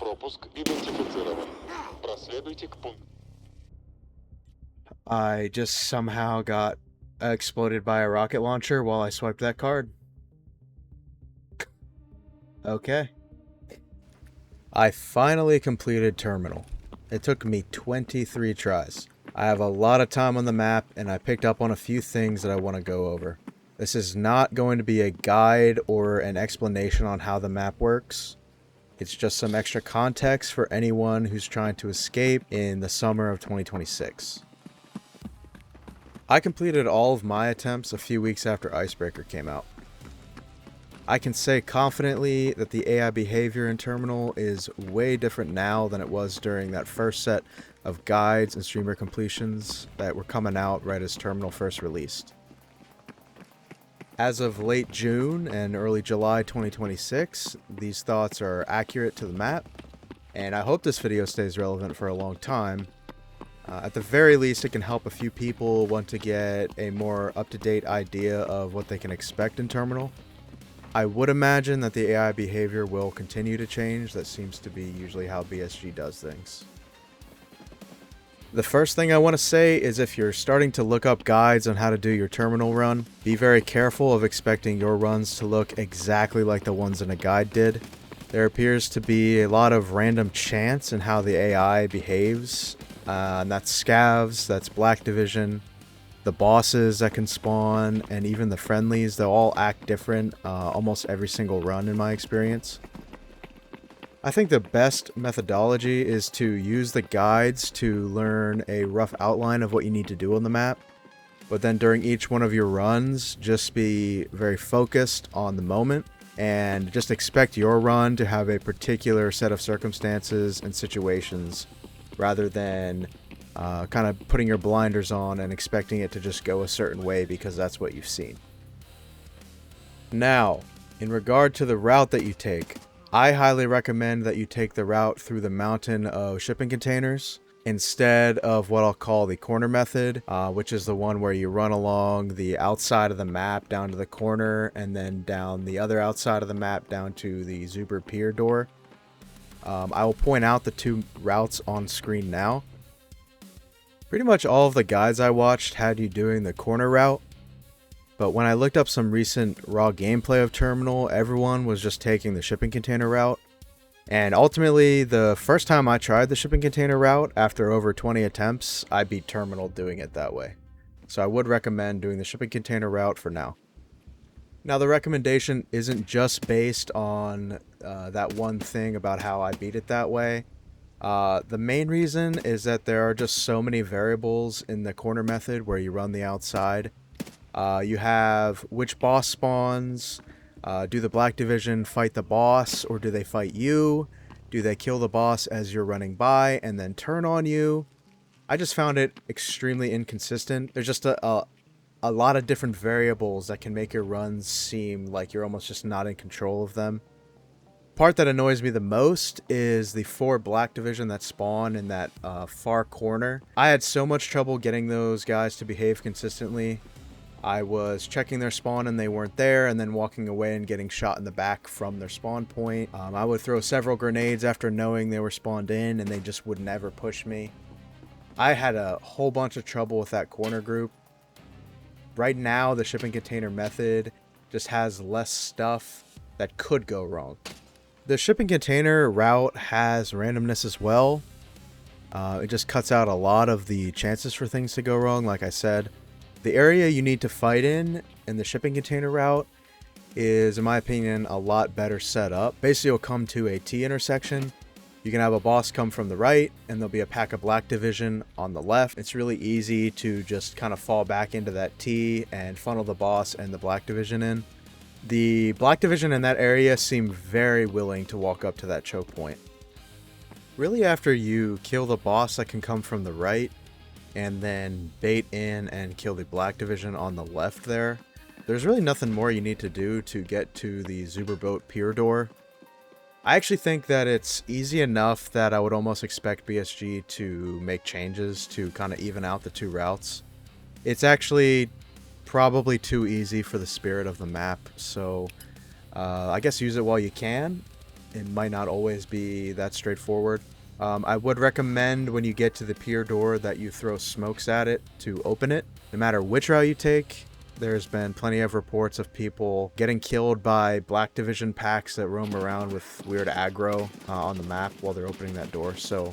Пропуск идентифицирован. Проследуйте к пункту. I just somehow got exploded by a rocket launcher while I swiped that card. Okay. I finally completed Terminal. It took me 23 tries. I have a lot of time on the map, and I picked up on a few things that I want to go over. This is not going to be a guide or an explanation on how the map works. It's just some extra context for anyone who's trying to escape in the summer of 2026. I completed all of my attempts a few weeks after Icebreaker came out. I can say confidently that the AI behavior in Terminal is way different now than it was during that first set of guides and streamer completions that were coming out right as Terminal first released. As of late June and early July 2026, these thoughts are accurate to the map, and I hope this video stays relevant for a long time. At the very least, it can help a few people want to get a more up-to-date idea of what they can expect in Terminal. I would imagine that the AI behavior will continue to change. That seems to be usually how BSG does things. The first thing I want to say is if you're starting to look up guides on how to do your terminal run, be very careful of expecting your runs to look exactly like the ones in a guide did. There appears to be a lot of random chance in how the AI behaves, and that's scavs, that's Black Division, the bosses that can spawn, and even the friendlies. They'll all act different almost every single run in my experience. I think the best methodology is to use the guides to learn a rough outline of what you need to do on the map, but then during each one of your runs, just be very focused on the moment and just expect your run to have a particular set of circumstances and situations rather than kind of putting your blinders on and expecting it to just go a certain way because that's what you've seen. Now, in regard to the route that you take, I highly recommend that you take the route through the mountain of shipping containers instead of what I'll call the corner method, which is the one where you run along the outside of the map down to the corner and then down the other outside of the map down to the Zuber Pier door. I will point out the two routes on screen now. Pretty much all of the guides I watched had you doing the corner route, but when I looked up some recent raw gameplay of Terminal, everyone was just taking the shipping container route. And ultimately, the first time I tried the shipping container route, after over 20 attempts, I beat Terminal doing it that way. So I would recommend doing the shipping container route for now. Now, the recommendation isn't just based on that one thing about how I beat it that way. The main reason is that there are just so many variables in the corner method where you run the outside. You have which boss spawns, do the Black Division fight the boss or do they fight you? Do they kill the boss as you're running by and then turn on you? I just found it extremely inconsistent. There's just a lot of different variables that can make your runs seem like you're almost just not in control of them. Part that annoys me the most is the 4 Black Division that spawn in that far corner. I had so much trouble getting those guys to behave consistently. I was checking their spawn and they weren't there, and then walking away and getting shot in the back from their spawn point. I would throw several grenades after knowing they were spawned in and they just would never push me. I had a whole bunch of trouble with that corner group. Right now, the shipping container method just has less stuff that could go wrong. The shipping container route has randomness as well. It just cuts out a lot of the chances for things to go wrong, like I said. The area you need to fight in the shipping container route is, in my opinion, a lot better set up. Basically, you'll come to a T intersection. You can have a boss come from the right, and there'll be a pack of Black Division on the left. It's really easy to just kind of fall back into that T and funnel the boss and the Black Division in. The Black Division in that area seem very willing to walk up to that choke point. Really, after you kill the boss that can come from the right, and then bait in and kill the Black Division on the left there's really nothing more you need to do to get to the Zuberboat Pier door. I actually think that it's easy enough that I would almost expect BSG to make changes to kind of even out the two routes. It's actually probably too easy for the spirit of the map, so I guess use it while you can. it might not always be that straightforward. I would recommend when you get to the pier door that you throw smokes at it to open it. No matter which route you take, there's been plenty of reports of people getting killed by Black Division packs that roam around with weird aggro on the map while they're opening that door. So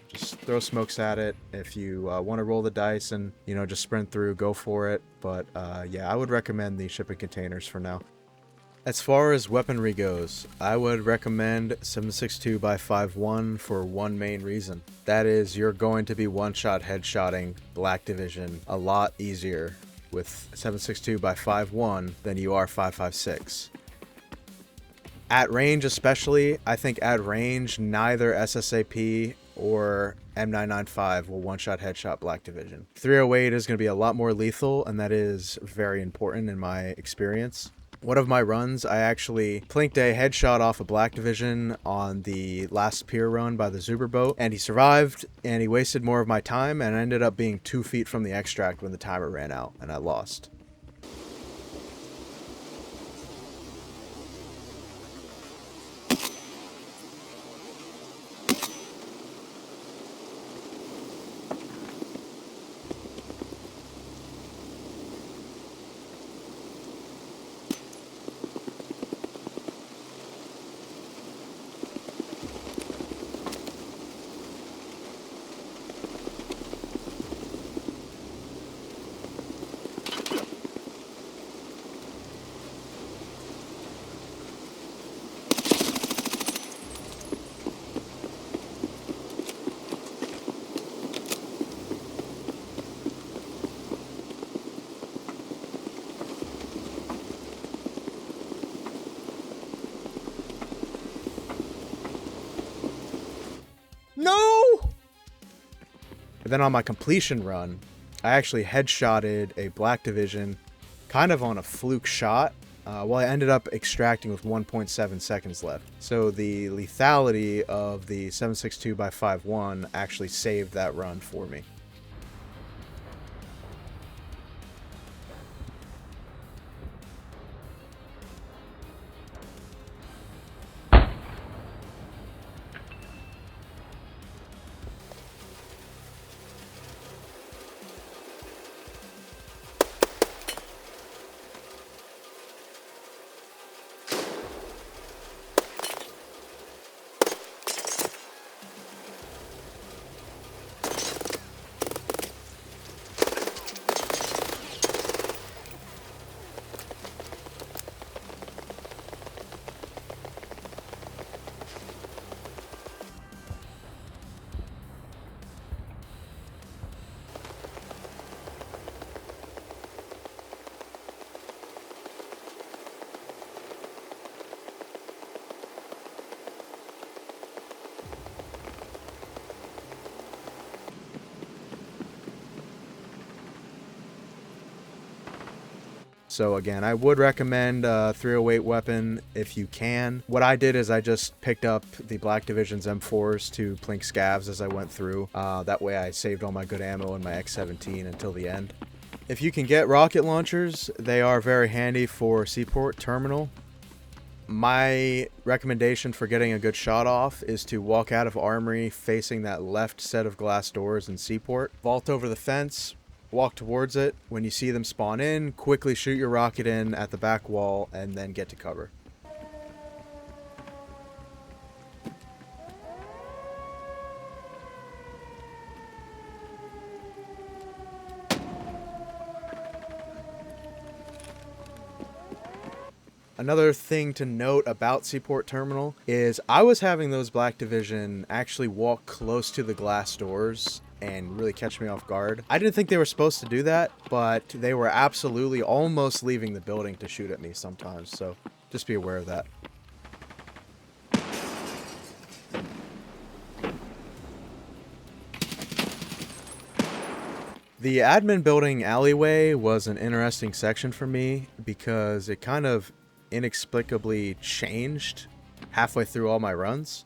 just throw smokes at it. If you want to roll the dice and, just sprint through, go for it. But yeah, I would recommend the shipping containers for now. As far as weaponry goes, I would recommend 7.62 by 5.1 for one main reason. That is, you're going to be one-shot headshotting Black Division a lot easier with 7.62 by 5.1 than you are 5.56. At range especially, I think at range, neither SSAP or M995 will one-shot headshot Black Division. 308 is going to be a lot more lethal, and that is very important in my experience. One of my runs, I actually plinked a headshot off a Black Division on the last pier run by the Zuber boat, and he survived, and he wasted more of my time, and I ended up being 2 feet from the extract when the timer ran out, and I lost. No! And then on my completion run, I actually headshotted a Black Division kind of on a fluke shot. Well, I ended up extracting with 1.7 seconds left. So the lethality of the 7.62 by 5.1 actually saved that run for me. So again, I would recommend 308 weapon if you can. What I did is I just picked up the Black Division's M4s to plink scavs as I went through. That way I saved all my good ammo in my X17 until the end. If you can get rocket launchers, they are very handy for Seaport Terminal. My recommendation for getting a good shot off is to walk out of Armory facing that left set of glass doors in Seaport. Vault over the fence, walk towards it. When you see them spawn in, quickly shoot your rocket in at the back wall and then get to cover. Another thing to note about Seaport Terminal is I was having those Black Division actually walk close to the glass doors and really catch me off guard. I didn't think they were supposed to do that, but they were absolutely almost leaving the building to shoot at me sometimes, so just be aware of that. The admin building alleyway was an interesting section for me because it kind of inexplicably changed halfway through all my runs.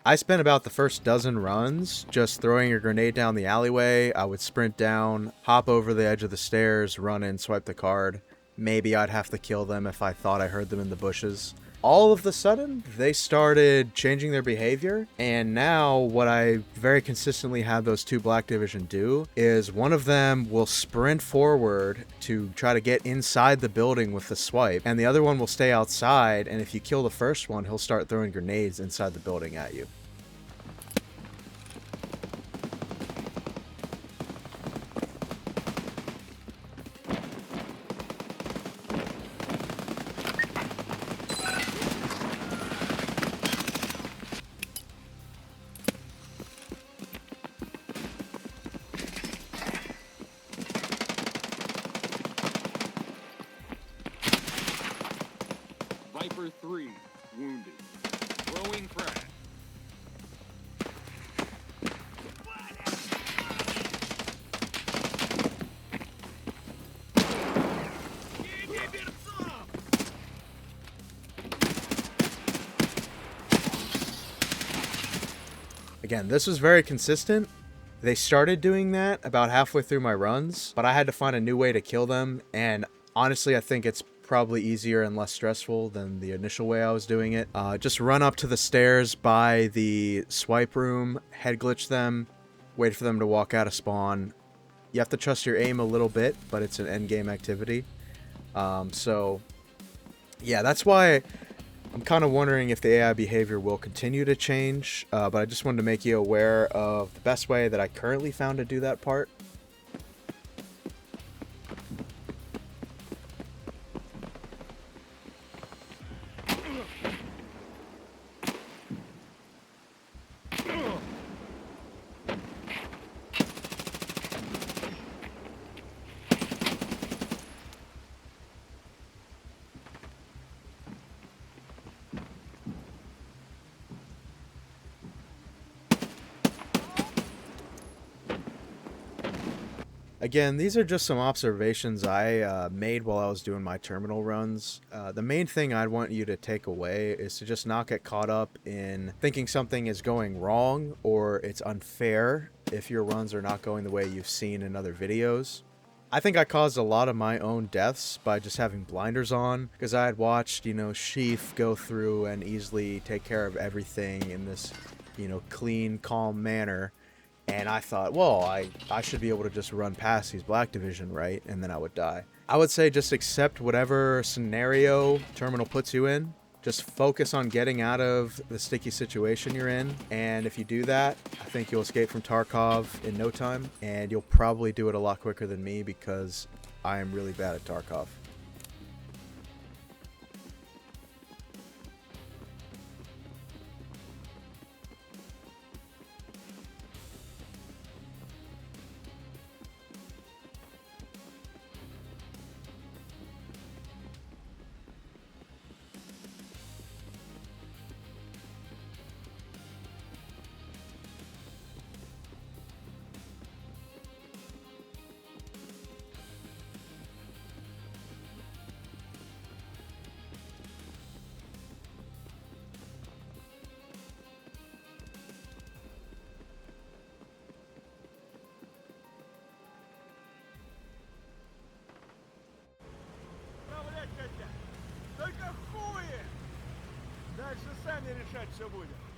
I spent about the first dozen runs just throwing a grenade down the alleyway. I would sprint down, hop over the edge of the stairs, run in, swipe the card. Maybe I'd have to kill them if I thought I heard them in the bushes. all of the sudden they started changing their behavior, and now what I very consistently had those two Black Division do is one of them will sprint forward to try to get inside the building with the swipe, and the other one will stay outside, and if you kill the first one, he'll start throwing grenades inside the building at you. Viper 3, wounded. Throwing frag. Again, this was very consistent. They started doing that about halfway through my runs, but I had to find a new way to kill them, and honestly, I think it's probably easier and less stressful than the initial way I was doing it. Just run up to the stairs by the swipe room, head glitch them, wait for them to walk out of spawn. You have to trust your aim a little bit, but it's an endgame activity. So, yeah, that's why I'm kind of wondering if the AI behavior will continue to change, but I just wanted to make you aware of the best way that I currently found to do that part. Again, these are just some observations I made while I was doing my terminal runs. The main thing I want you to take away is to just not get caught up in thinking something is going wrong or it's unfair if your runs are not going the way you've seen in other videos. I think I caused a lot of my own deaths by just having blinders on, because I had watched, Sheaf go through and easily take care of everything in this, clean, calm manner. And I thought, well, I should be able to just run past these Black Division, right? And then I would die. I would say just accept whatever scenario Terminal puts you in. Just focus on getting out of the sticky situation you're in. And if you do that, I think you'll escape from Tarkov in no time. And you'll probably do it a lot quicker than me because I am really bad at Tarkov. Только хуя! Дальше сами решать все будем.